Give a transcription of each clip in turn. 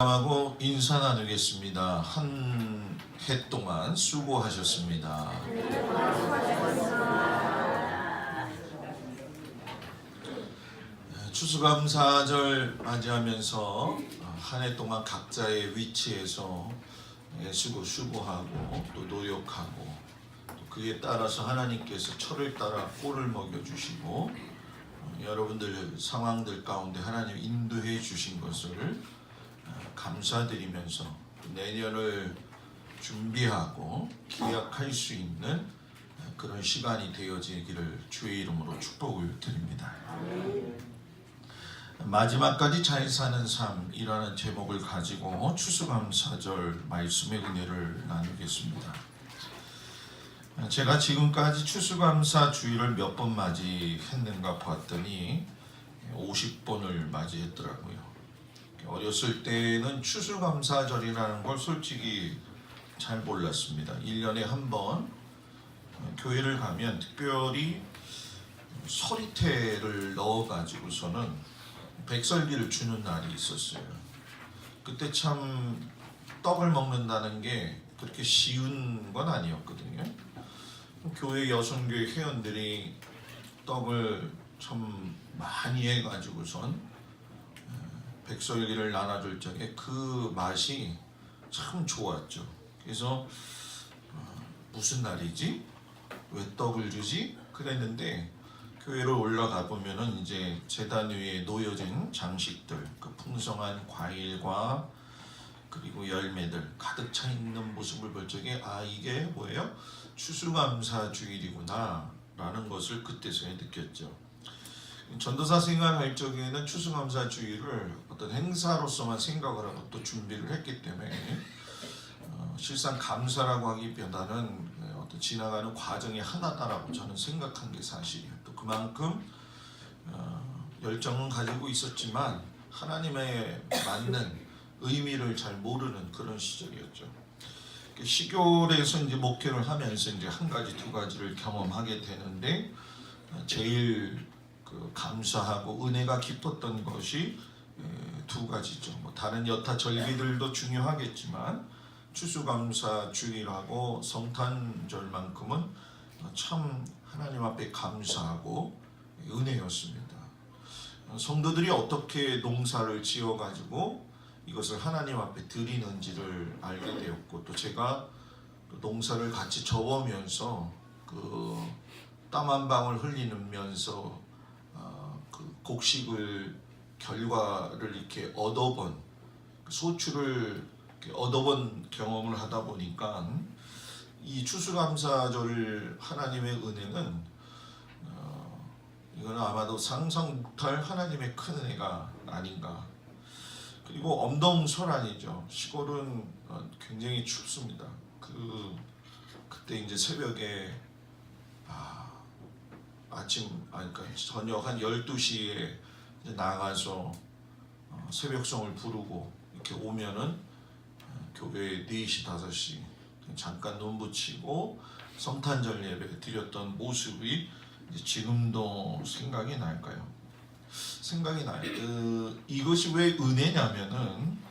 하고 인사 나누겠습니다. 한 해 동안 수고하셨습니다. 추수감사절 맞이하면서 한 해 동안 각자의 위치에서 수고하고 또 노력하고 또 그에 따라서 하나님께서 철을 따라 꼴을 먹여주시고 여러분들 상황들 가운데 하나님 인도해 주신 것을 감사드리면서 내년을 준비하고 기약할 수 있는 그런 시간이 되어지기를 주의 이름으로 축복을 드립니다. 마지막까지 잘 사는 삶이라는 제목을 가지고 추수감사절 말씀의 은혜를 나누겠습니다. 제가 지금까지 추수감사 주일을 몇 번 맞이했는가 봤더니 50번을 맞이했더라고요. 어렸을 때는 추수감사절이라는 걸 솔직히 잘 몰랐습니다. 1년에 한 번 교회를 가면 특별히 서리태를 넣어가지고서는 백설기를 주는 날이 있었어요. 그때 참 떡을 먹는다는 게 그렇게 쉬운 건 아니었거든요. 교회 여성교회 회원들이 떡을 참 많이 해가지고선 백설기를 나눠줄 적에 그 맛이 참 좋았죠. 그래서 무슨 날이지? 왜 떡을 주지? 그랬는데 교회를 올라가 보면은 이제 제단 위에 놓여진 장식들, 그 풍성한 과일과 그리고 열매들 가득 차 있는 모습을 볼 적에 이게 뭐예요? 추수감사 주일이구나 라는 것을 그때서야 느꼈죠. 전도사 생활할 적에는 추수감사 주일을 어떤 행사로서만 생각을 하고 또 준비를 했기 때문에 실상 감사라고 하기보다는 어떤 지나가는 과정의 하나다라고 저는 생각한 게 사실이에요. 또 그만큼 열정은 가지고 있었지만 하나님의 맞는 의미를 잘 모르는 그런 시절이었죠. 시골에서 이제 목회를 하면서 이제 한 가지 두 가지를 경험하게 되는데 제일 감사하고 은혜가 깊었던 것이 두 가지죠. 뭐 다른 여타 절기들도 중요하겠지만 추수감사 주일하고 성탄절만큼은 참 하나님 앞에 감사하고 은혜였습니다. 성도들이 어떻게 농사를 지어가지고 이것을 하나님 앞에 드리는지를 알게 되었고 또 제가 농사를 같이 접으면서 그 땀 한 방울 흘리면서 그 곡식을 결과를 이렇게 얻어본 소출을 얻어본 경험을 하다 보니까 이 추수감사절 하나님의 은혜는 이거는 아마도 상상 못할 하나님의 큰 은혜가 아닌가. 그리고 엄동설안이죠. 시골은 굉장히 춥습니다. 그때 이제 새벽에 그러니까 저녁 한 12시에 나가서 새벽송을 부르고 이렇게 오면은 교회에 4시, 5시 잠깐 눈 붙이고 성탄절 예배 드렸던 모습이 지금도 생각이 날까요? 생각이 나요. 이것이 왜 은혜냐면은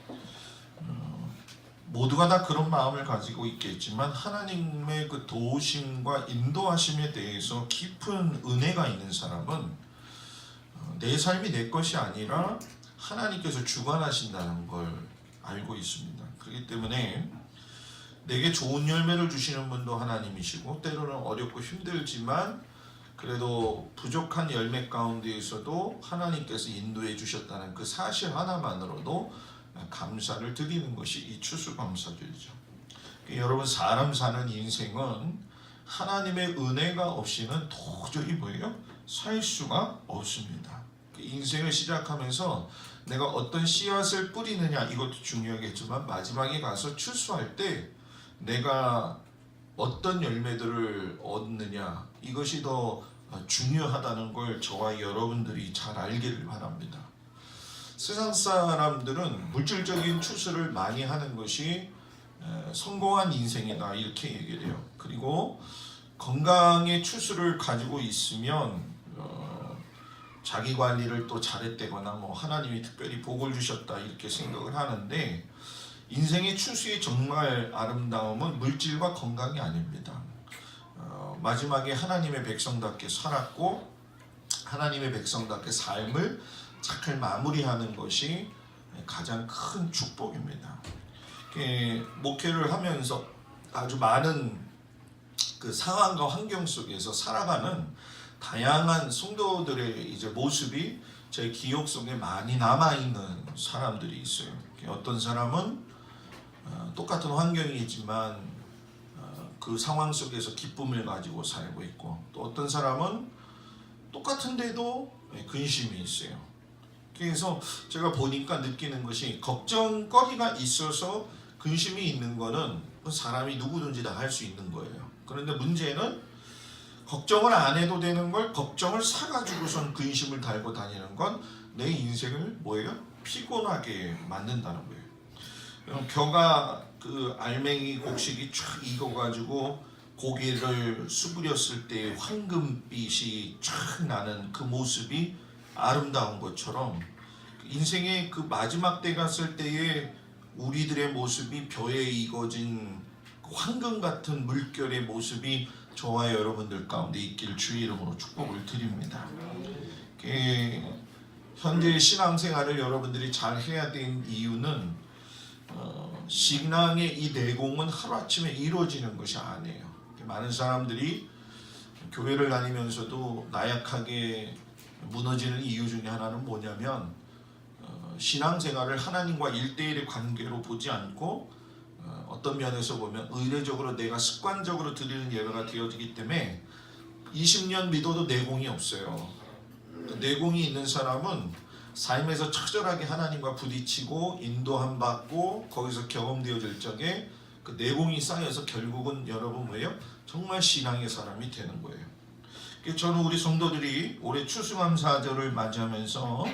모두가 다 그런 마음을 가지고 있겠지만 하나님의 그 도우심과 인도하심에 대해서 깊은 은혜가 있는 사람은 내 삶이 내 것이 아니라 하나님께서 주관하신다는 걸 알고 있습니다. 그렇기 때문에 내게 좋은 열매를 주시는 분도 하나님이시고 때로는 어렵고 힘들지만 그래도 부족한 열매 가운데에서도 하나님께서 인도해 주셨다는 그 사실 하나만으로도 감사를 드리는 것이 이 추수감사절이죠. 여러분 사람 사는 인생은 하나님의 은혜가 없이는 도저히 뭐예요? 살 수가 없습니다. 인생을 시작하면서 내가 어떤 씨앗을 뿌리느냐 이것도 중요하겠지만 마지막에 가서 추수할 때 내가 어떤 열매들을 얻느냐 이것이 더 중요하다는 걸 저와 여러분들이 잘 알기를 바랍니다. 세상 사람들은 물질적인 추수를 많이 하는 것이 성공한 인생이다 이렇게 얘기를 해요. 그리고 건강의 추수를 가지고 있으면 자기 관리를 또 잘했다거나 뭐 하나님이 특별히 복을 주셨다 이렇게 생각을 하는데, 인생의 추수의 정말 아름다움은 물질과 건강이 아닙니다. 마지막에 하나님의 백성답게 살았고 하나님의 백성답게 삶을 잘 마무리하는 것이 가장 큰 축복입니다. 목회를 하면서 아주 많은 그 상황과 환경 속에서 살아가는 다양한 성도들의 이제 모습이 제 기억 속에 많이 남아 있는 사람들이 있어요. 어떤 사람은 똑같은 환경이지만 그 상황 속에서 기쁨을 가지고 살고 있고, 또 어떤 사람은 똑같은데도 근심이 있어요. 그래서 제가 보니까 느끼는 것이, 걱정거리가 있어서 근심이 있는 거는 사람이 누구든지 다 할 수 있는 거예요. 그런데 문제는 걱정을 안 해도 되는 걸 걱정을 사가지고선 근심을 달고 다니는 건 내 인생을 뭐예요? 피곤하게 만든다는 거예요. 벼가 그 알맹이 곡식이 쫙 익어가지고 고개를 수그렸을 때 황금빛이 쫙 나는 그 모습이 아름다운 것처럼, 인생의 그 마지막 때 갔을 때의 우리들의 모습이 벼에 익어진 황금 같은 물결의 모습이 저와 여러분들 가운데 있기를 주의 이름으로 축복을 드립니다. 현재 신앙생활을 여러분들이 잘 해야 되는 이유는 신앙의 이 내공은 하루아침에 이루어지는 것이 아니에요. 많은 사람들이 교회를 다니면서도 나약하게 무너지는 이유 중에 하나는 뭐냐면, 신앙생활을 하나님과 1대1의 관계로 보지 않고 어떤 면에서 보면 의례적으로 내가 습관적으로 드리는 예배가 되어지기 때문에 20년 믿어도 내공이 없어요. 내공이 있는 사람은 삶에서 처절하게 하나님과 부딪히고 인도함 받고 거기서 경험되어질 적에 그 내공이 쌓여서 결국은 여러분 뭐예요? 정말 신앙의 사람이 되는 거예요. 저는 우리 성도들이 올해 추수감사절을 맞이하면서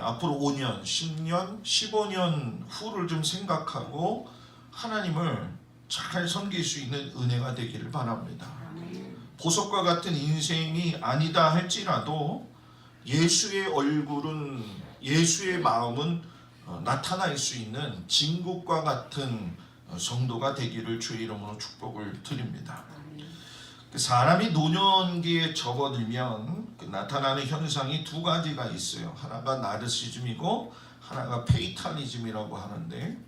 앞으로 5년, 10년, 15년 후를 좀 생각하고 하나님을 잘 섬길 수 있는 은혜가 되기를 바랍니다. 보석과 같은 인생이 아니다 할지라도 예수의 얼굴은, 예수의 마음은 나타날 수 있는 진국과 같은 성도가 되기를 주의 이름으로 축복을 드립니다. 사람이 노년기에 접어들면 나타나는 현상이 두 가지가 있어요. 하나가 나르시즘이고 하나가 페이탈리즘이라고 하는데,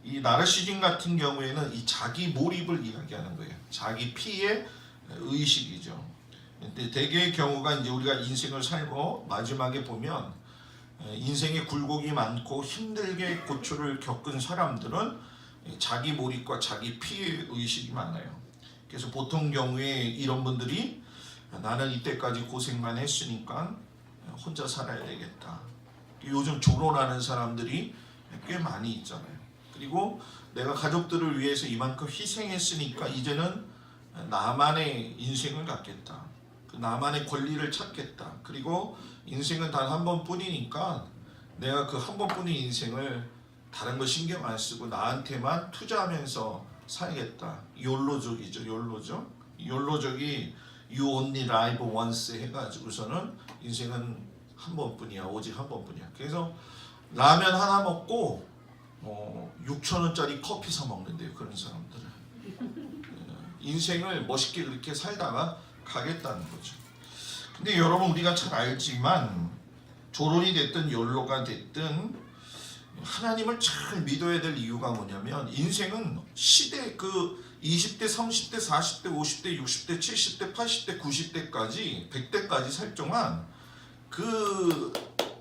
이 나르시즘 같은 경우에는 이 자기 몰입을 이야기하는 거예요. 자기 피해 의식이죠. 근데 대개의 경우가 이제 우리가 인생을 살고 마지막에 보면 인생에 굴곡이 많고 힘들게 고초를 겪은 사람들은 자기 몰입과 자기 피해 의식이 많아요. 그래서 보통 경우에 이런 분들이 나는 이때까지 고생만 했으니까 혼자 살아야 되겠다. 요즘 조론하는 사람들이 꽤 많이 있잖아요. 그리고 내가 가족들을 위해서 이만큼 희생했으니까 이제는 나만의 인생을 갖겠다. 나만의 권리를 찾겠다. 그리고 인생은 단 한 번뿐이니까 내가 그 한 번뿐인 인생을 다른 거 신경 안 쓰고 나한테만 투자하면서 살겠다. 욜로족이죠. 욜로족이 You only live once 해가지고서는 인생은 한 번뿐이야. 오직 한 번뿐이야. 그래서 라면 하나 먹고 6,000원짜리 커피 사 먹는데요. 그런 사람들은 인생을 멋있게 그렇게 살다가 가겠다는 거죠. 근데 여러분, 우리가 잘 알지만 조론이 됐든 욜로가 됐든 하나님을 잘 믿어야 될 이유가 뭐냐면, 인생은 시대 그 20대, 30대, 40대, 50대, 60대, 70대, 80대, 90대까지 100대까지 살 동안 그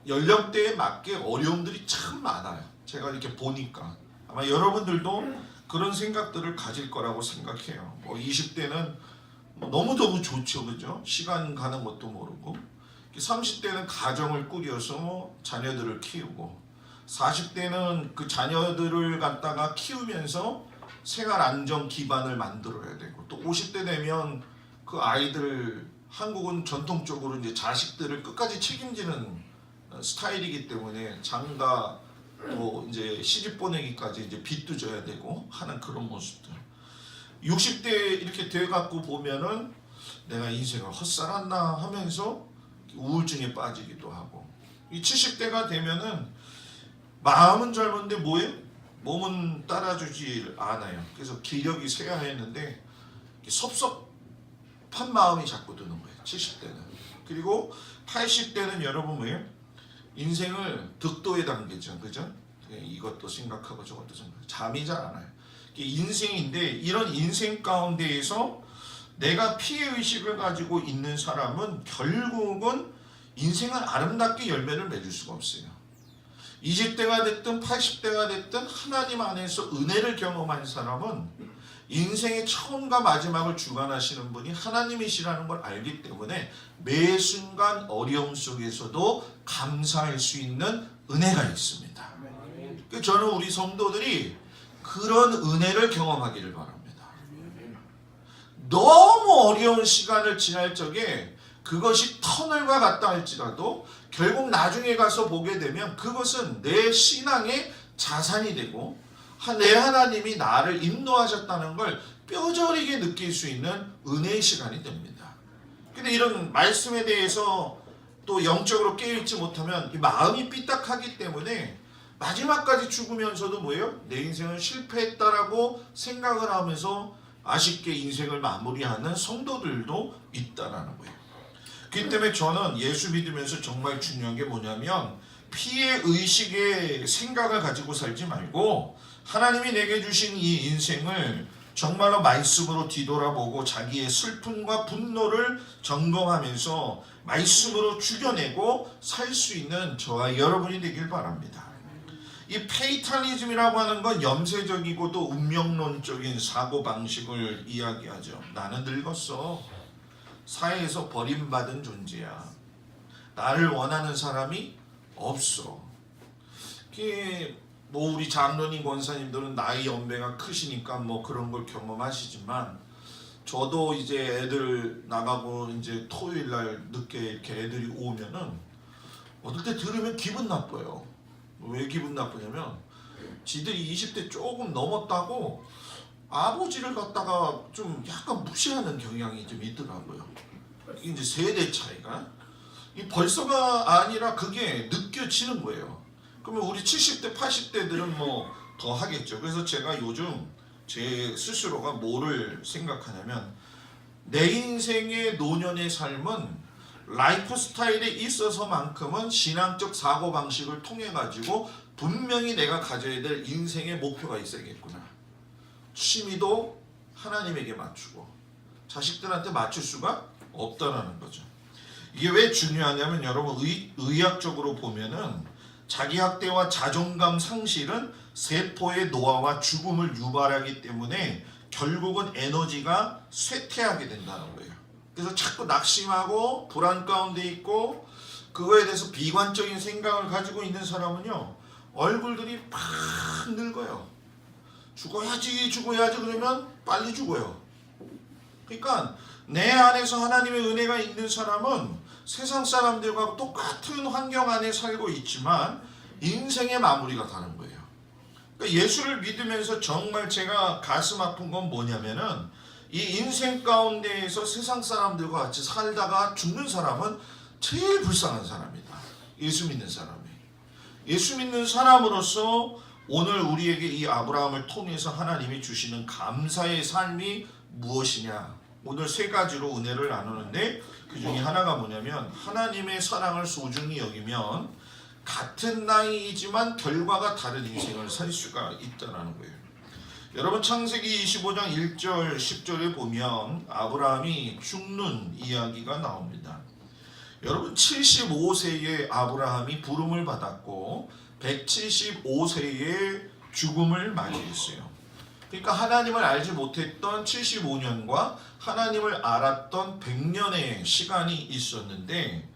연령대에 맞게 어려움들이 참 많아요. 제가 이렇게 보니까 아마 여러분들도 그런 생각들을 가질 거라고 생각해요. 20대는 너무너무 좋죠, 그죠? 시간 가는 것도 모르고. 30대는 가정을 꾸려서 자녀들을 키우고, 40대는 그 자녀들을 갖다가 키우면서 생활 안정 기반을 만들어야 되고, 또 50대 되면 그 아이들, 한국은 전통적으로 이제 자식들을 끝까지 책임지는 스타일이기 때문에 장가 또 이제 시집 보내기까지 이제 빚도 져야 되고 하는 그런 모습들. 60대 이렇게 돼 갖고 보면은 내가 인생을 헛살았나 하면서 우울증에 빠지기도 하고. 이 70대가 되면은 마음은 젊은데 뭐예요? 몸은 따라주질 않아요. 그래서 기력이 쇠하했는데 섭섭한 마음이 자꾸 드는 거예요. 70대는. 그리고 80대는 여러분 뭐예요? 인생을 득도에 당기죠. 그죠? 이것도 생각하고 저것도 생각하고 잠이 잘 안 와요. 이게 인생인데 이런 인생 가운데에서 내가 피해의식을 가지고 있는 사람은 결국은 인생을 아름답게 열매를 맺을 수가 없어요. 20대가 됐든 80대가 됐든 하나님 안에서 은혜를 경험한 사람은 인생의 처음과 마지막을 주관하시는 분이 하나님이시라는 걸 알기 때문에 매 순간 어려움 속에서도 감사할 수 있는 은혜가 있습니다. 저는 우리 성도들이 그런 은혜를 경험하기를 바랍니다. 너무 어려운 시간을 지날 적에 그것이 터널과 같다 할지라도 결국 나중에 가서 보게 되면 그것은 내 신앙의 자산이 되고 내 하나님이 나를 인도하셨다는 걸 뼈저리게 느낄 수 있는 은혜의 시간이 됩니다. 근데 이런 말씀에 대해서 또 영적으로 깨어있지 못하면 이 마음이 삐딱하기 때문에 마지막까지 죽으면서도 뭐예요? 내 인생은 실패했다라고 생각을 하면서 아쉽게 인생을 마무리하는 성도들도 있다라는 거예요. 그렇기 때문에 저는 예수 믿으면서 정말 중요한 게 뭐냐면 피해 의식의 생각을 가지고 살지 말고 하나님이 내게 주신 이 인생을 정말로 말씀으로 뒤돌아보고 자기의 슬픔과 분노를 점검하면서 말씀으로 죽여내고 살 수 있는 저와 여러분이 되길 바랍니다. 이 페이탈리즘이라고 하는 건 염세적이고 또 운명론적인 사고방식을 이야기하죠. 나는 늙었어. 사회에서 버림받은 존재야. 나를 원하는 사람이 없어. 뭐 우리 장로님 권사님들은 나이 연배가 크시니까 뭐 그런 걸 경험하시지만 저도 이제 애들 나가고 이제 토요일 날 늦게 이렇게 애들이 오면은 어떨 때 들으면 기분 나빠요. 왜 기분 나쁘냐면 지들이 20대 조금 넘었다고 아버지를 갖다가 좀 약간 무시하는 경향이 좀 있더라고요. 이제 세대 차이가 벌써가 아니라 그게 느껴지는 거예요. 그러면 우리 70대 80대들은 뭐 더 하겠죠. 그래서 제가 요즘 제 스스로가 뭐를 생각하냐면 내 인생의 노년의 삶은 라이프 스타일에 있어서만큼은 신앙적 사고방식을 통해 가지고 분명히 내가 가져야 될 인생의 목표가 있어야겠구나. 취미도 하나님에게 맞추고 자식들한테 맞출 수가 없다라는 거죠. 이게 왜 중요하냐면 여러분 의학적으로 보면은 자기학대와 자존감 상실은 세포의 노화와 죽음을 유발하기 때문에 결국은 에너지가 쇠퇴하게 된다는 거예요. 그래서 자꾸 낙심하고 불안 가운데 있고 그거에 대해서 비관적인 생각을 가지고 있는 사람은요 얼굴들이 팍 늙어요. 죽어야지 그러면 빨리 죽어요. 그러니까 내 안에서 하나님의 은혜가 있는 사람은 세상 사람들과 똑같은 환경 안에 살고 있지만 인생의 마무리가 다른 거예요. 그러니까 예수를 믿으면서 정말 제가 가슴 아픈 건 뭐냐면은 이 인생 가운데에서 세상 사람들과 같이 살다가 죽는 사람은 제일 불쌍한 사람이다. 예수 믿는 사람이. 예수 믿는 사람으로서 오늘 우리에게 이 아브라함을 통해서 하나님이 주시는 감사의 삶이 무엇이냐. 오늘 세 가지로 은혜를 나누는데 그 중에 하나가 뭐냐면 하나님의 사랑을 소중히 여기면 같은 나이이지만 결과가 다른 인생을 살 수가 있다는 거예요. 여러분 창세기 25장 1절 10절에 보면 아브라함이 죽는 이야기가 나옵니다. 여러분 75세의 아브라함이 부름을 받았고 175세의 죽음을 맞이했어요. 그러니까 하나님을 알지 못했던 75년과 하나님을 알았던 100년의 시간이 있었는데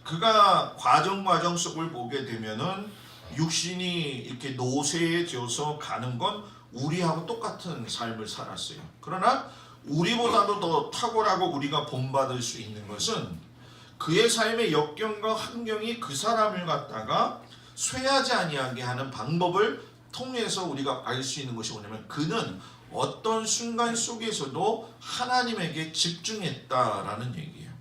그가 과정 속을 보게 되면은 육신이 이렇게 노쇠에 져서 가는 건 우리하고 똑같은 삶을 살았어요. 그러나 우리보다도 더 탁월하고 우리가 본받을 수 있는 것은 그의 삶의 역경과 환경이 그 사람을 갖다가 쇠하지 아니하게 하는 방법을 통해서 우리가 알 수 있는 것이 뭐냐면 그는 어떤 순간 속에서도 하나님에게 집중했다라는 얘기예요.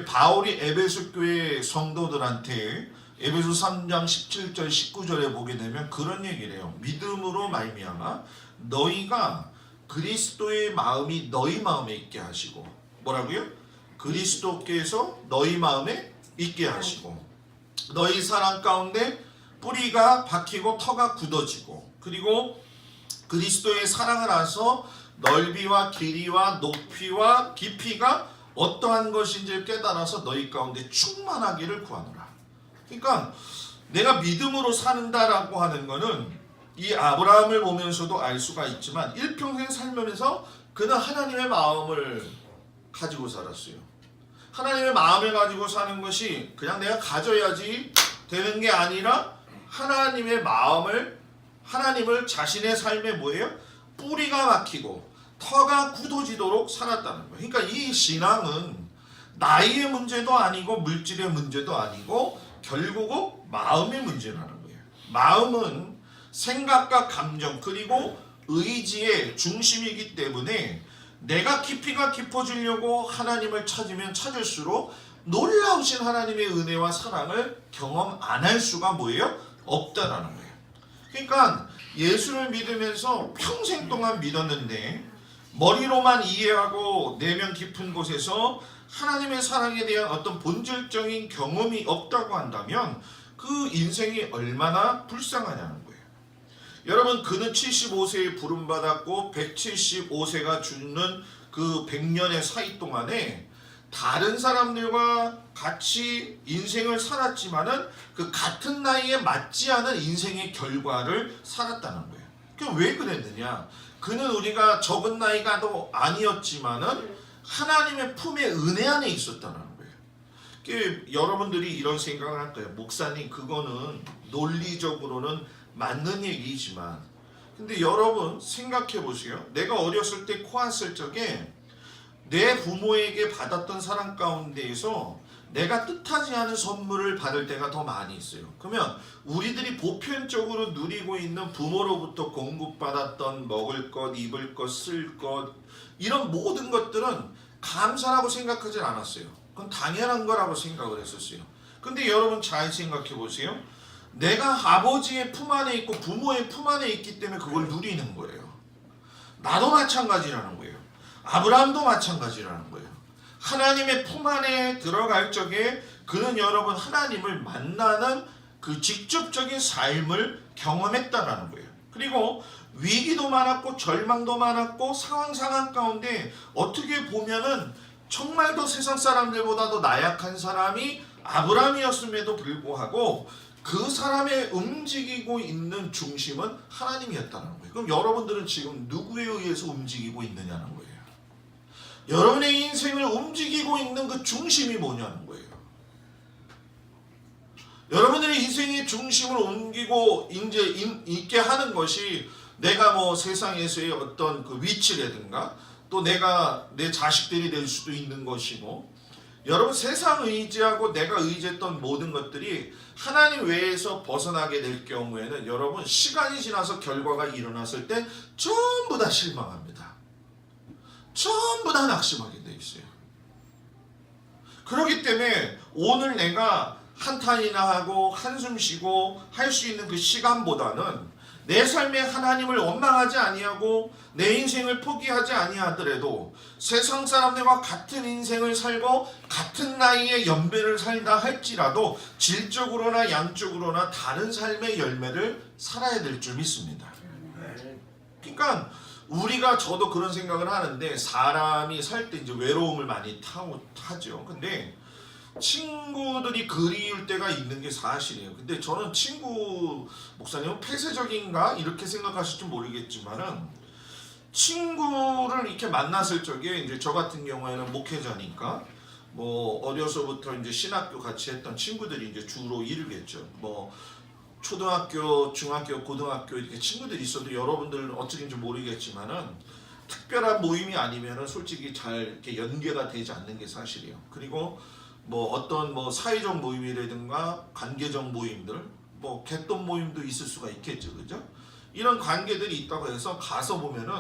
바울이 에베소 교회 성도들한테 에베소 3장 17절 19절에 보게 되면 그런 얘기를 해요. 믿음으로 말미암아 너희가 그리스도의 마음이 너희 마음에 있게 하시고, 뭐라고요? 그리스도께서 너희 마음에 있게 하시고, 너희 사랑 가운데 뿌리가 박히고 터가 굳어지고, 그리고 그리스도의 사랑을 알아서 넓이와 길이와 높이와 깊이가 어떠한 것인지를 깨달아서 너희 가운데 충만하기를 구하노라. 그러니까 내가 믿음으로 산다라고 하는 거는 이 아브라함을 보면서도 알 수가 있지만 일평생 살면서 그는 하나님의 마음을 가지고 살았어요. 하나님의 마음을 가지고 사는 것이 그냥 내가 가져야지 되는 게 아니라 하나님의 마음을, 하나님을 자신의 삶에 뭐예요? 뿌리가 박히고 터가 굳어지도록 살았다는 거예요. 그러니까 이 신앙은 나이의 문제도 아니고 물질의 문제도 아니고 결국은 마음의 문제라는 거예요. 마음은 생각과 감정 그리고 의지의 중심이기 때문에 내가 깊이가 깊어지려고 하나님을 찾으면 찾을수록 놀라우신 하나님의 은혜와 사랑을 경험 안 할 수가 뭐예요? 없다라는 거예요. 그러니까 예수를 믿으면서 평생 동안 믿었는데 머리로만 이해하고 내면 깊은 곳에서 하나님의 사랑에 대한 어떤 본질적인 경험이 없다고 한다면 그 인생이 얼마나 불쌍하냐는 거예요. 여러분, 그는 75세에 부름받았고 175세가 죽는 그 100년의 사이 동안에 다른 사람들과 같이 인생을 살았지만은 그 같은 나이에 맞지 않은 인생의 결과를 살았다는 거예요. 그럼 왜 그랬느냐? 그는 우리가 적은 나이가도 아니었지만은 하나님의 품의 은혜 안에 있었다는 거예요. 여러분들이 이런 생각을 할 거예요. 목사님, 그거는 논리적으로는 맞는 얘기지만, 근데 여러분 생각해 보세요. 내가 어렸을 때 코았을 적에 내 부모에게 받았던 사랑 가운데에서 내가 뜻하지 않은 선물을 받을 때가 더 많이 있어요. 그러면 우리들이 보편적으로 누리고 있는 부모로부터 공급받았던 먹을 것, 입을 것, 쓸 것, 이런 모든 것들은 감사라고 생각하지 않았어요. 그건 당연한 거라고 생각을 했었어요. 근데 여러분 잘 생각해 보세요. 내가 아버지의 품 안에 있고 부모의 품 안에 있기 때문에 그걸 누리는 거예요. 나도 마찬가지라는 거예요. 아브라함도 마찬가지라는 거예요. 하나님의 품 안에 들어갈 적에 그는 여러분 하나님을 만나는 그 직접적인 삶을 경험했다라는 거예요. 그리고 위기도 많았고 절망도 많았고 상황 가운데 어떻게 보면은 정말 더 세상 사람들보다도 나약한 사람이 아브라함이었음에도 불구하고 그 사람의 움직이고 있는 중심은 하나님이었다는 거예요. 그럼 여러분들은 지금 누구에 의해서 움직이고 있느냐는 거예요. 여러분의 인생을 움직이고 있는 그 중심이 뭐냐는 거예요. 여러분들의 인생의 중심을 옮기고 이제 있게 하는 것이 내가 뭐 세상에서의 어떤 그 위치라든가 또 내가 내 자식들이 될 수도 있는 것이고, 여러분 세상 의지하고 내가 의지했던 모든 것들이 하나님 외에서 벗어나게 될 경우에는 여러분 시간이 지나서 결과가 일어났을 때 전부 다 실망합니다. 전부 다 낙심하게 돼 있어요. 그렇기 때문에 오늘 내가 한탄이나 하고 한숨 쉬고 할 수 있는 그 시간보다는 내 삶에 하나님을 원망하지 아니하고 내 인생을 포기하지 아니하더라도 세상 사람들과 같은 인생을 살고 같은 나이에 연배를 살다 할지라도 질적으로나 양적으로나 다른 삶의 열매를 살아야 될 줄 믿습니다. 그러니까 우리가 저도 그런 생각을 하는데 사람이 살 때 이제 외로움을 많이 타죠. 근데 친구들이 그리울 때가 있는 게 사실이에요. 근데 저는 친구 목사님은 폐쇄적인가 이렇게 생각하실지 모르겠지만은 친구를 이렇게 만났을 적에 이제 저 같은 경우에는 목회자니까 뭐 어려서부터 이제 신학교 같이 했던 친구들이 이제 주로 이르겠죠. 뭐 초등학교, 중학교, 고등학교 이렇게 친구들이 있어도 여러분들은 어떻게인지 모르겠지만은 특별한 모임이 아니면은 솔직히 잘 이렇게 연계가 되지 않는 게 사실이에요. 그리고 뭐 어떤 뭐 사회적 모임이라든가 관계적 모임들, 뭐 갯돈 모임도 있을 수가 있겠죠, 그죠? 이런 관계들이 있다고 해서 가서 보면은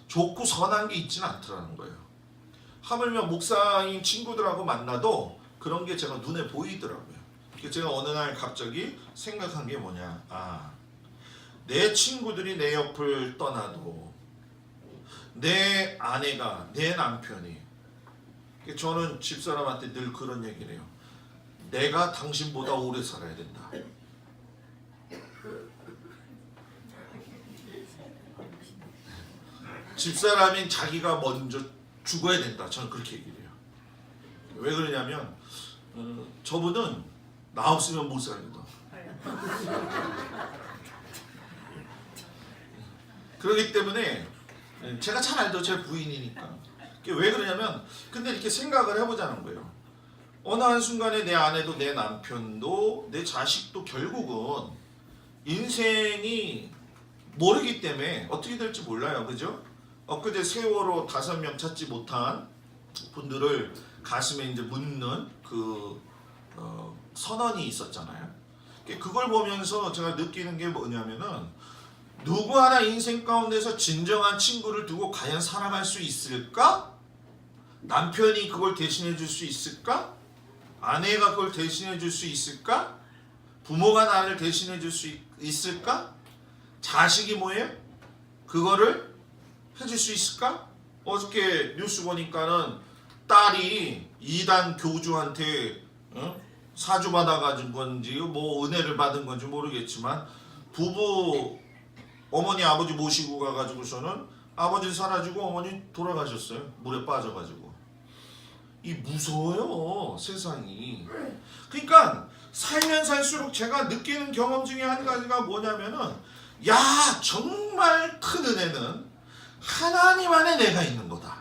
좋고 선한 게 있지는 않더라는 거예요. 하물며 목사인 친구들하고 만나도 그런 게 제가 눈에 보이더라고요. 제가 어느 날 갑자기 생각한 게 뭐냐, 내 친구들이 내 옆을 떠나도 내 아내가, 내 남편이, 저는 집사람한테 늘 그런 얘기를 해요. 내가 당신보다 오래 살아야 된다. 집사람인 자기가 먼저 죽어야 된다. 저는 그렇게 얘기를 해요. 왜 그러냐면 저분은 나 없으면 못 살거든. 그렇기 때문에 제가 잘 알죠. 제 부인이니까. 왜 그러냐면 근데 이렇게 생각을 해보자는 거예요. 어느 한순간에 내 아내도 내 남편도 내 자식도 결국은 인생이 모르기 때문에 어떻게 될지 몰라요. 그죠? 엊그제 세월호 5명 찾지 못한 분들을 가슴에 이제 묻는 그 선언이 있었잖아요. 그걸 보면서 제가 느끼는 게 뭐냐면은 누구 하나 인생 가운데서 진정한 친구를 두고 과연 살아갈 수 있을까? 남편이 그걸 대신해 줄 수 있을까? 아내가 그걸 대신해 줄 수 있을까? 부모가 나를 대신해 줄 수 있을까? 자식이 뭐예요? 그거를 해줄 수 있을까? 어저께 뉴스 보니까는 딸이 이단 교주한테 사주 받아가진 건지 뭐 은혜를 받은 건지 모르겠지만 부부 어머니 아버지 모시고 가가지고서는 아버지 사라지고 어머니 돌아가셨어요. 물에 빠져가지고. 이 무서워요, 세상이. 그러니까 살면 살수록 제가 느끼는 경험 중에 한 가지가 뭐냐면은, 야, 정말 큰 은혜는 하나님 안에 내가 있는 거다.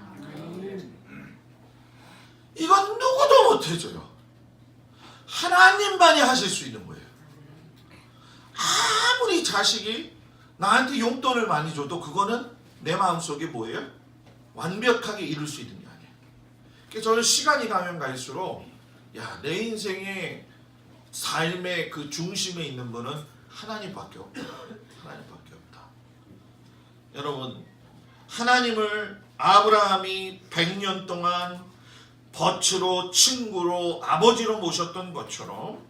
이건 누구도 못 해줘요. 하나님만이 하실 수 있는 거예요. 아무리 자식이 나한테 용돈을 많이 줘도 그거는 내 마음속에 뭐예요? 완벽하게 이룰 수 있는 게 아니에요. 그래서 저는 시간이 가면 갈수록 내 인생의 삶의 그 중심에 있는 분은 하나님밖에 없다. 하나님밖에 없다. 여러분, 하나님을 아브라함이 100년 동안 벗으로, 친구로, 아버지로 모셨던 것처럼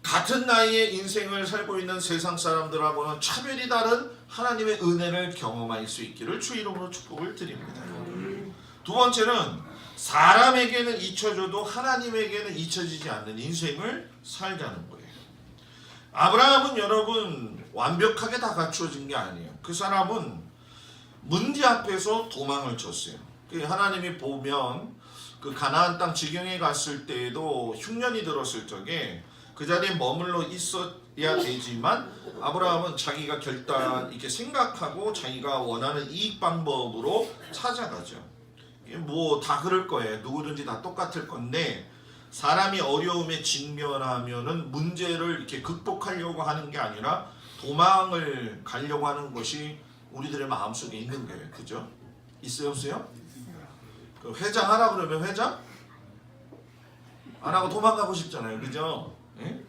같은 나이의 인생을 살고 있는 세상 사람들하고는 차별이 다른 하나님의 은혜를 경험할 수 있기를 주 이름으로 축복을 드립니다. 두 번째는 사람에게는 잊혀져도 하나님에게는 잊혀지지 않는 인생을 살자는 거예요. 아브라함은 여러분 완벽하게 다 갖추어진 게 아니에요. 그 사람은 문제 앞에서 도망을 쳤어요. 하나님이 보면 그 가나안 땅 지경에 갔을 때에도 흉년이 들었을 적에 그 자리에 머물러 있어야 되지만 아브라함은 자기가 결단 이렇게 생각하고 자기가 원하는 이익 방법으로 찾아가죠. 뭐 다 그럴 거예요. 누구든지 다 똑같을 건데 사람이 어려움에 직면하면은 문제를 이렇게 극복하려고 하는 게 아니라 도망을 가려고 하는 것이 우리들의 마음속에 있는 거예요. 그죠? 있어요, 없어요? 그 회장 하라 그러면 회장? 안 하고 도망가고 싶잖아요. 그죠? 예?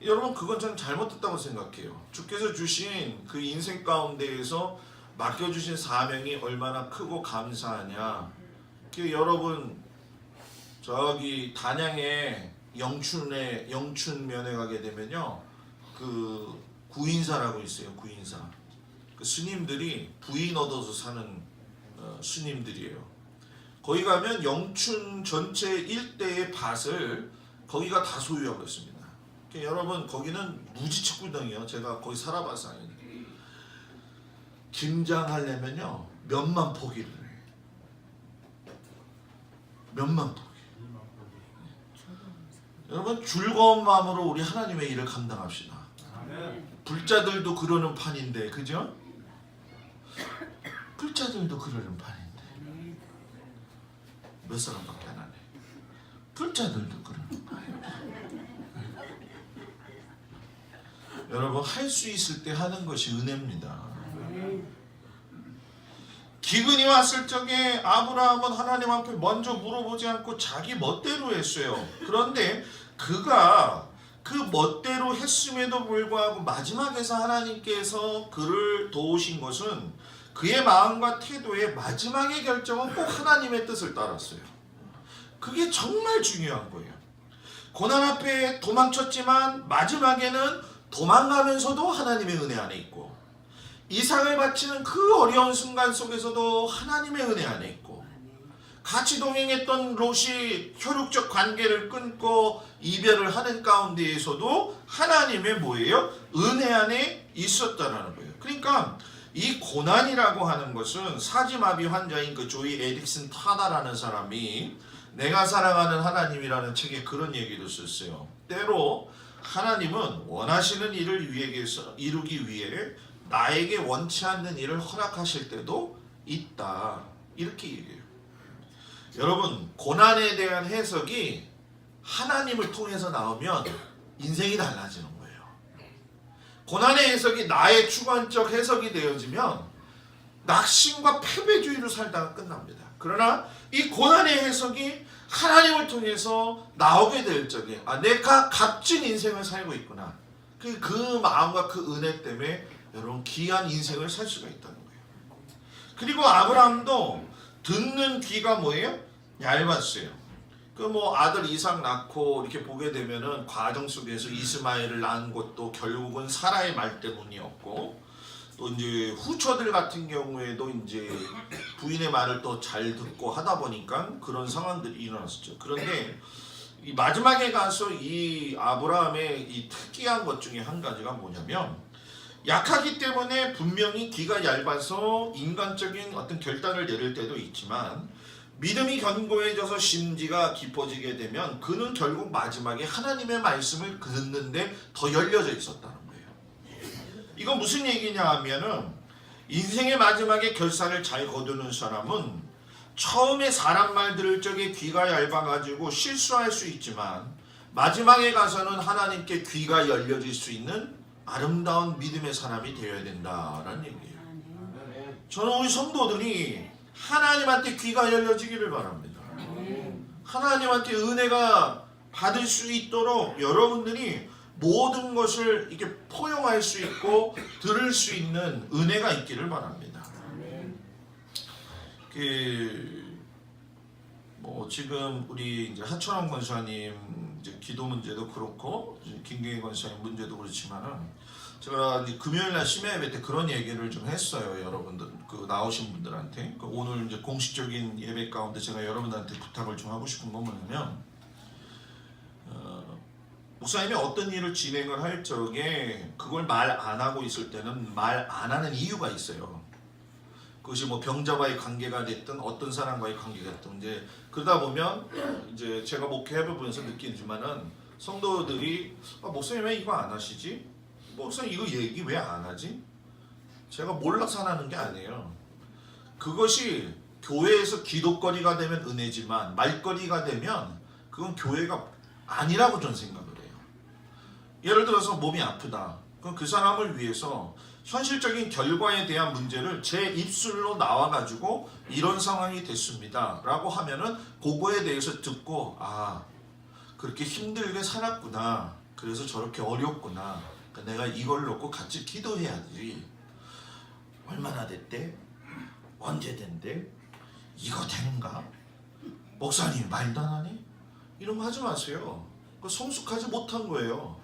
여러분, 그건 저는 잘못됐다고 생각해요. 주께서 주신 그 인생 가운데에서 맡겨주신 사명이 얼마나 크고 감사하냐. 여러분, 저기 단양에 영춘면에 가게 되면요, 그 구인사라고 있어요. 구인사. 그 스님들이 부인 얻어서 사는 스님들이에요. 거기 가면 영춘 전체 일대의 밭을 거기가 다 소유하고 있습니다. 여러분, 거기는 무지척구덩이에요. 제가 거기 살아봐서 아니. 김장하려면요 몇만 포기를 해. 몇만 포기. 여러분, 즐거운 마음으로 우리 하나님의 일을 감당합시다. 불자들도 그러는 판인데, 그죠? 불자들도 그러는 판인데 몇 사람밖에 안 하네. 불자들도 그러는 판이에요. 여러분, 할 수 있을 때 하는 것이 은혜입니다. 기근이 왔을 적에 아브라함은 하나님 앞에 먼저 물어보지 않고 자기 멋대로 했어요. 그런데 그가 그 멋대로 했음에도 불구하고 마지막에서 하나님께서 그를 도우신 것은 그의 마음과 태도의 마지막의 결정은 꼭 하나님의 뜻을 따랐어요. 그게 정말 중요한 거예요. 고난 앞에 도망쳤지만 마지막에는 도망가면서도 하나님의 은혜 안에 있고, 이삭을 바치는 그 어려운 순간 속에서도 하나님의 은혜 안에 있고, 같이 동행했던 롯이 혈육적 관계를 끊고 이별을 하는 가운데에서도 하나님의 뭐예요? 은혜 안에 있었다라는 거예요. 그러니까 이 고난이라고 하는 것은 사지마비 환자인 그 조이 에릭슨 타다라는 사람이 내가 사랑하는 하나님이라는 책에 그런 얘기를 썼어요. 때로 하나님은 원하시는 일을 이루기 위해 나에게 원치 않는 일을 허락하실 때도 있다. 이렇게 얘기해요. 여러분, 고난에 대한 해석이 하나님을 통해서 나오면 인생이 달라지는 거예요. 고난의 해석이 나의 주관적 해석이 되어지면 낙심과 패배주의로 살다가 끝납니다. 그러나 이 고난의 해석이 하나님을 통해서 나오게 될 적에 내가 값진 인생을 살고 있구나. 그 마음과 그 은혜 때문에 여러분 귀한 인생을 살 수가 있다는 거예요. 그리고 아브라함도 듣는 귀가 뭐예요? 얇았어요. 그 아들 이삭 낳고 이렇게 보게 되면은 과정 속에서 이스마엘을 낳은 것도 결국은 사라의 말 때문이었고, 또 이제 후처들 같은 경우에도 이제 부인의 말을 또 잘 듣고 하다 보니까 그런 상황들이 일어났었죠. 그런데 이 마지막에 가서 이 아브라함의 이 특이한 것 중에 한 가지가 뭐냐면, 약하기 때문에 분명히 귀가 얇아서 인간적인 어떤 결단을 내릴 때도 있지만, 믿음이 견고해져서 심지가 깊어지게 되면 그는 결국 마지막에 하나님의 말씀을 듣는데 더 열려져 있었다는 거예요. 이건 무슨 얘기냐 하면은, 인생의 마지막에 결산을 잘 거두는 사람은 처음에 사람 말 들을 적에 귀가 얇아가지고 실수할 수 있지만 마지막에 가서는 하나님께 귀가 열려질 수 있는 아름다운 믿음의 사람이 되어야 된다라는 얘기예요. 저는 우리 성도들이 하나님한테 귀가 열려지기를 바랍니다. 하나님한테 은혜가 받을 수 있도록 여러분들이 모든 것을 이렇게 포용할 수 있고 들을 수 있는 은혜가 있기를 바랍니다. 지금 우리 이제 하천원 권사님 이제 기도 문제도 그렇고 김경희 권사님 문제도 그렇지만은, 제가 이제 금요일날 심야 예배 때 그런 얘기를 좀 했어요. 여러분들 그 나오신 분들한테. 오늘 이제 공식적인 예배 가운데 제가 여러분들한테 부탁을 좀 하고 싶은 건 뭐냐면, 목사님이 어떤 일을 진행을 할 적에 그걸 말 안 하고 있을 때는 말 안 하는 이유가 있어요. 그것이 병자와의 관계가 됐든 어떤 사람과의 관계가 됐든, 이제 그러다 보면 이제 제가 목회해 보면서 느끼지만은 성도들이 목사님 왜 이거 안 하시지? 목사님 이거 얘기 왜 안 하지? 제가 몰라서 안 하는 게 아니에요. 그것이 교회에서 기도거리가 되면 은혜지만 말거리가 되면 그건 교회가 아니라고 저는 생각을 해요. 예를 들어서 몸이 아프다. 그럼 그 사람을 위해서 현실적인 결과에 대한 문제를 제 입술로 나와가지고 이런 상황이 됐습니다 라고 하면은 그거에 대해서 듣고, 그렇게 힘들게 살았구나, 그래서 저렇게 어렵구나, 내가 이걸 놓고 같이 기도해야지. 얼마나 됐대? 언제 된대? 이거 되는가? 목사님 말도 안 하니? 이런 거 하지 마세요. 그거 성숙하지 못한 거예요.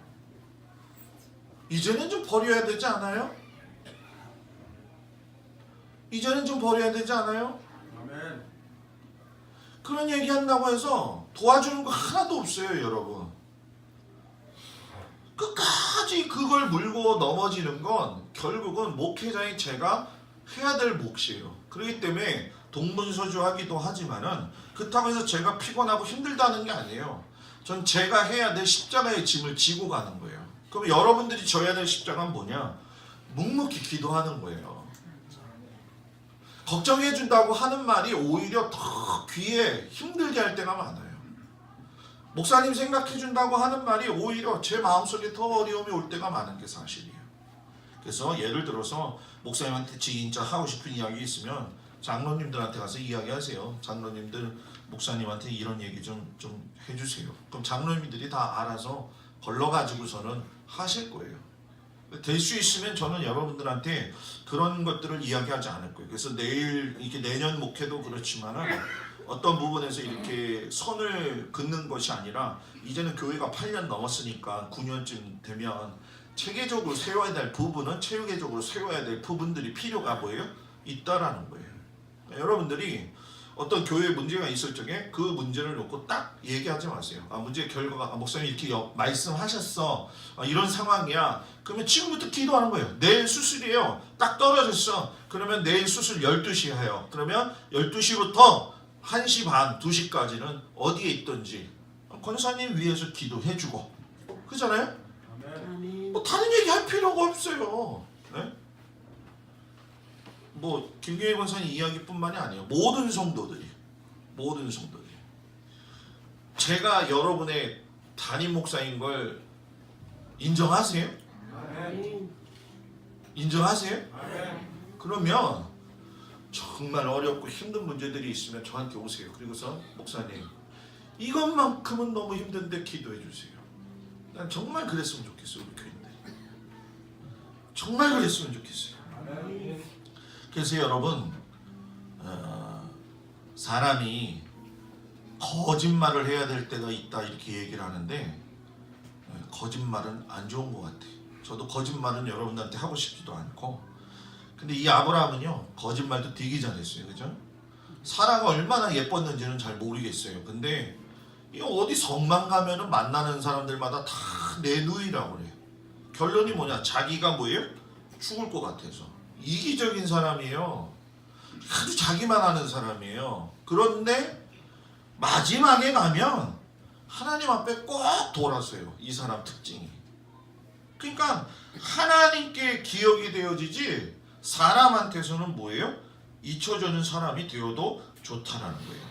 이제는 좀 버려야 되지 않아요? 이제는 좀 버려야 되지 않아요? 아멘. 그런 얘기 한다고 해서 도와주는 거 하나도 없어요, 여러분. 끝까지 그걸 물고 넘어지는 건 결국은 목회자인 제가 해야 될 몫이에요. 그렇기 때문에 동분서주하기도 하지만은 그렇다고 해서 제가 피곤하고 힘들다는 게 아니에요. 전 제가 해야 될 십자가의 짐을 지고 가는 거예요. 그럼 여러분들이 져야 될 십자가는 뭐냐? 묵묵히 기도하는 거예요. 걱정해준다고 하는 말이 오히려 더 귀에 힘들게 할 때가 많아요. 목사님 생각해준다고 하는 말이 오히려 제 마음속에 더 어려움이 올 때가 많은 게 사실이에요. 그래서 예를 들어서 목사님한테 진짜 하고 싶은 이야기 있으면 장로님들한테 가서 이야기하세요. 장로님들 목사님한테 이런 얘기 좀 해주세요. 그럼 장로님들이 다 알아서 걸러가지고서는 하실 거예요. 될 수 있으면 저는 여러분들한테 그런 것들을 이야기하지 않을 거예요. 그래서 내일 이렇게 내년 목회도 그렇지만은 어떤 부분에서 이렇게 선을 긋는 것이 아니라 이제는 교회가 8년 넘었으니까 9년쯤 되면 체계적으로 세워야 될 부분은 체계적으로 세워야 될 부분들이 필요가 뭐예요? 있다라는 거예요. 여러분들이 어떤 교회에 문제가 있을 적에 그 문제를 놓고 딱 얘기하지 마세요. 문제의 결과가 목사님 이렇게 말씀하셨어. 이런 상황이야. 그러면 지금부터 기도하는 거예요. 내일 수술이에요. 딱 떨어졌어. 그러면 내일 수술 12시에 해요. 그러면 12시부터 1시 반, 2시까지는 어디에 있든지 권사님 위해서 기도해주고 그잖아요? 뭐 다른 얘기 할 필요가 없어요. 네? 뭐 김경희 권사님 이야기뿐만이 아니에요. 모든 성도들이 제가 여러분의 담임 목사인 걸 인정하세요? 인정하세요? 그러면 정말 어렵고 힘든 문제들이 있으면 저한테 오세요. 그리고서 목사님 이것만큼은 너무 힘든데 기도해 주세요. 난 정말 그랬으면 좋겠어요. 우리 교인들 정말 그랬으면 좋겠어요. 그래서 여러분 사람이 거짓말을 해야 될 때가 있다 이렇게 얘기를 하는데 거짓말은 안 좋은 것 같아요. 저도 거짓말은 여러분들한테 하고 싶지도 않고 근데 이 아브라함은요 거짓말도 되게 잘했어요. 그죠? 사라가 얼마나 예뻤는지는 잘 모르겠어요. 근데 이 어디 성만 가면은 만나는 사람들마다 다 내 누이라고 그래요. 결론이 뭐냐? 자기가 뭐예요? 죽을 것 같아서 이기적인 사람이에요. 아주 자기만 아는 사람이에요. 그런데 마지막에 가면 하나님 앞에 꼭 돌아서요. 이 사람 특징이. 그러니까 하나님께 기억이 되어지지 사람한테서는 뭐예요? 잊혀지는 사람이 되어도 좋다라는 거예요.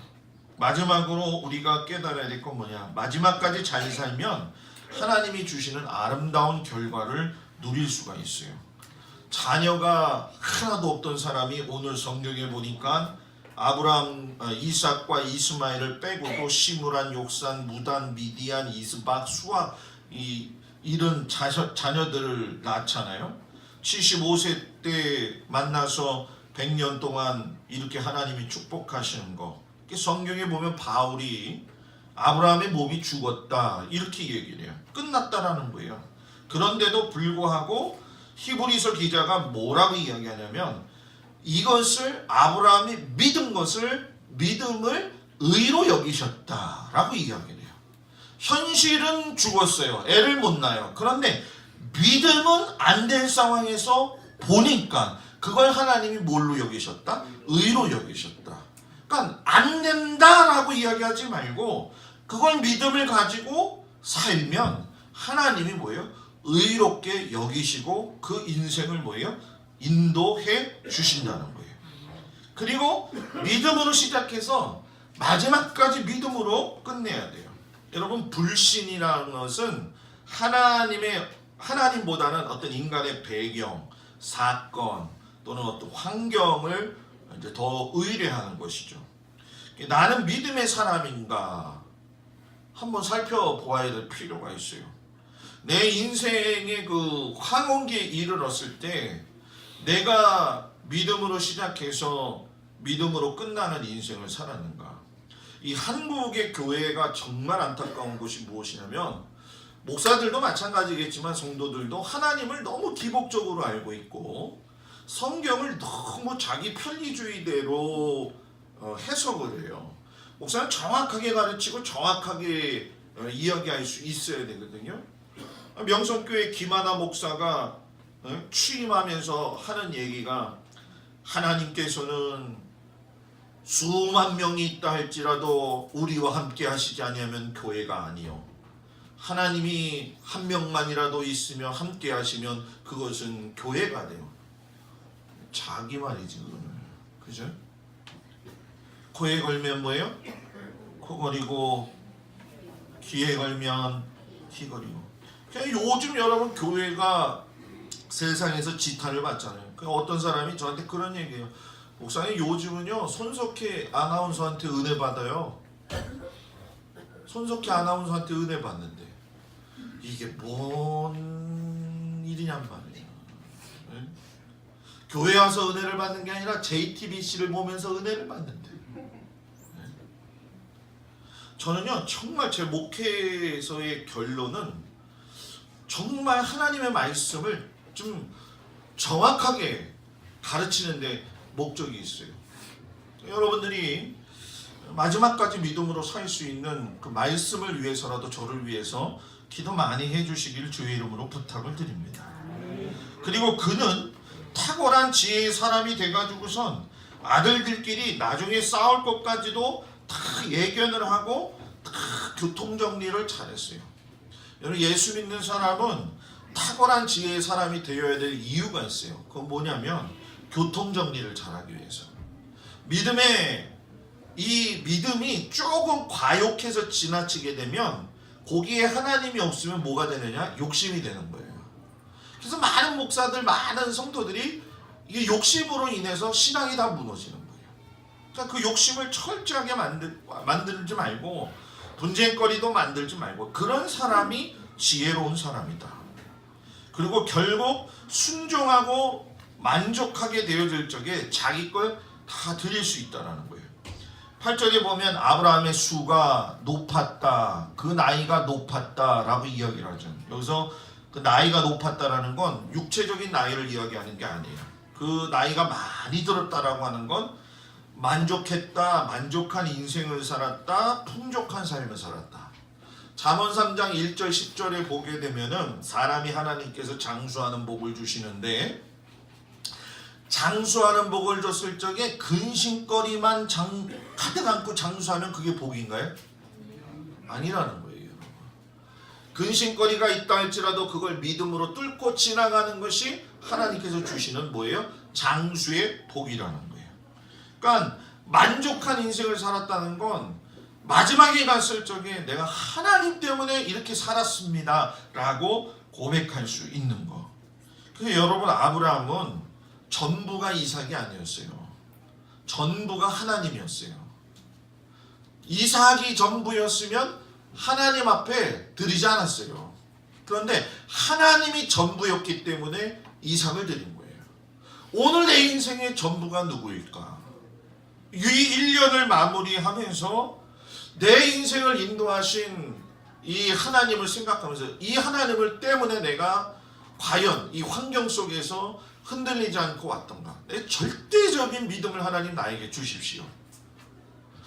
마지막으로 우리가 깨달아야 될 건 뭐냐? 마지막까지 잘 살면 하나님이 주시는 아름다운 결과를 누릴 수가 있어요. 자녀가 하나도 없던 사람이 오늘 성경에 보니까 아브라함, 이삭과 이스마엘을 빼고도 시므란, 욕산, 무단, 미디안, 이스박, 수아 이런 자녀들을 낳잖아요. 75세 때 만나서 100년 동안 이렇게 하나님이 축복하시는 거. 성경에 보면 바울이 아브라함의 몸이 죽었다 이렇게 얘기를 해요. 끝났다라는 거예요. 그런데도 불구하고 히브리서 기자가 뭐라고 이야기하냐면 이것을 아브라함이 믿은 것을 믿음을 의로 여기셨다라고 이야기를 해요. 현실은 죽었어요. 애를 못 낳아요. 그런데 믿음은 안 될 상황에서 보니까 그걸 하나님이 뭘로 여기셨다? 의로 여기셨다. 그러니까 안 된다라고 이야기하지 말고 그걸 믿음을 가지고 살면 하나님이 뭐예요? 의롭게 여기시고 그 인생을 뭐예요? 인도해 주신다는 거예요. 그리고 믿음으로 시작해서 마지막까지 믿음으로 끝내야 돼요. 여러분 불신이라는 것은 하나님보다는 어떤 인간의 배경, 사건 또는 어떤 환경을 이제 더 의뢰하는 것이죠. 나는 믿음의 사람인가 한번 살펴보아야 될 필요가 있어요. 내 인생의 그 황혼기에 이르렀을 때 내가 믿음으로 시작해서 믿음으로 끝나는 인생을 살았는가? 이 한국의 교회가 정말 안타까운 것이 무엇이냐면 목사들도 마찬가지겠지만 성도들도 하나님을 너무 기복적으로 알고 있고 성경을 너무 자기 편리주의대로 해석을 해요. 목사는 정확하게 가르치고 정확하게 이야기할 수 있어야 되거든요. 명성교회 김하나 목사가 취임하면서 하는 얘기가 하나님께서는 수만 명이 있다 할지라도 우리와 함께 하시지 아니하면 교회가 아니요. 하나님이 한 명만이라도 있으며 함께 하시면 그것은 교회가 돼요. 자기 말이지 그거는. 그죠? 코에 걸면 뭐예요? 코 거리고 귀에 걸면 귀 거리고. 요즘 여러분 교회가 세상에서 지탄을 받잖아요. 어떤 사람이 저한테 그런 얘기해요. 목사님 요즘은요 손석희 아나운서한테 은혜 받아요. 손석희 아나운서한테 은혜 받는데 이게 뭔 일이냔 말이에요. 교회 와서 은혜를 받는 게 아니라 JTBC를 보면서 은혜를 받는데. 저는요 정말 제 목회에서의 결론은 정말 하나님의 말씀을 좀 정확하게 가르치는 데 목적이 있어요. 여러분들이 마지막까지 믿음으로 살 수 있는 그 말씀을 위해서라도 저를 위해서 기도 많이 해주시길 주의 이름으로 부탁을 드립니다. 그리고 그는 탁월한 지혜의 사람이 돼가지고선 아들들끼리 나중에 싸울 것까지도 다 예견을 하고 다 교통정리를 잘했어요. 여러분 예수 믿는 사람은 탁월한 지혜의 사람이 되어야 될 이유가 있어요. 그건 뭐냐면 교통정리를 잘하기 위해서. 이 믿음이 조금 과욕해서 지나치게 되면 거기에 하나님이 없으면 뭐가 되느냐? 욕심이 되는 거예요. 그래서 많은 목사들, 많은 성도들이 이게 욕심으로 인해서 신앙이 다 무너지는 거예요. 그러니까 그 욕심을 철저하게 만들지 말고 분쟁거리도 만들지 말고 그런 사람이 지혜로운 사람이다. 그리고 결국 순종하고 만족하게 되어질 적에 자기 걸 다 드릴 수 있다는 거예요. 8절에 보면 아브라함의 수가 높았다. 그 나이가 높았다라고 이야기를 하죠. 여기서 그 나이가 높았다라는 건 육체적인 나이를 이야기하는 게 아니에요. 그 나이가 많이 들었다라고 하는 건 만족했다, 만족한 인생을 살았다, 풍족한 삶을 살았다. 잠언 3장 1절 10절에 보게 되면은 사람이 하나님께서 장수하는 복을 주시는데 장수하는 복을 줬을 적에 근심거리만 가득 안고 장수하면 그게 복인가요? 아니라는 거예요. 여러분. 근심거리가 있다 할지라도 그걸 믿음으로 뚫고 지나가는 것이 하나님께서 주시는 뭐예요? 장수의 복이라는 거예요. 그러니까 만족한 인생을 살았다는 건 마지막에 갔을 적에 내가 하나님 때문에 이렇게 살았습니다 라고 고백할 수 있는 거. 그래서 여러분 아브라함은 전부가 이삭이 아니었어요. 전부가 하나님이었어요. 이삭이 전부였으면 하나님 앞에 드리지 않았어요. 그런데 하나님이 전부였기 때문에 이삭을 드린 거예요. 오늘 내 인생의 전부가 누구일까? 이 1년을 마무리하면서 내 인생을 인도하신 이 하나님을 생각하면서 이 하나님을 때문에 내가 과연 이 환경 속에서 흔들리지 않고 왔던가. 내 절대적인 믿음을 하나님 나에게 주십시오.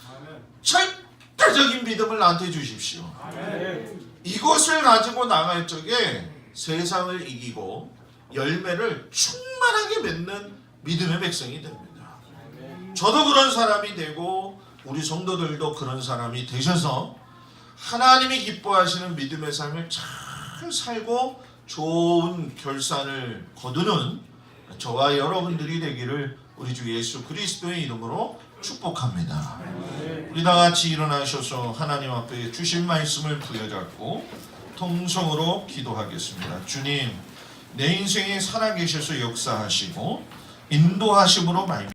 아멘. 절대적인 믿음을 나한테 주십시오. 아멘. 이것을 가지고 나갈 적에 세상을 이기고 열매를 충만하게 맺는 믿음의 백성이 됩니다. 아멘. 저도 그런 사람이 되고 우리 성도들도 그런 사람이 되셔서 하나님이 기뻐하시는 믿음의 삶을 잘 살고 좋은 결산을 거두는 저와 여러분들이 되기를 우리 주 예수 그리스도의 이름으로 축복합니다. 우리 다 같이 일어나셔서 하나님 앞에 주신 말씀을 부여잡고 통성으로 기도하겠습니다. 주님, 내 인생에 살아계셔서 역사하시고 인도하심으로 말미암아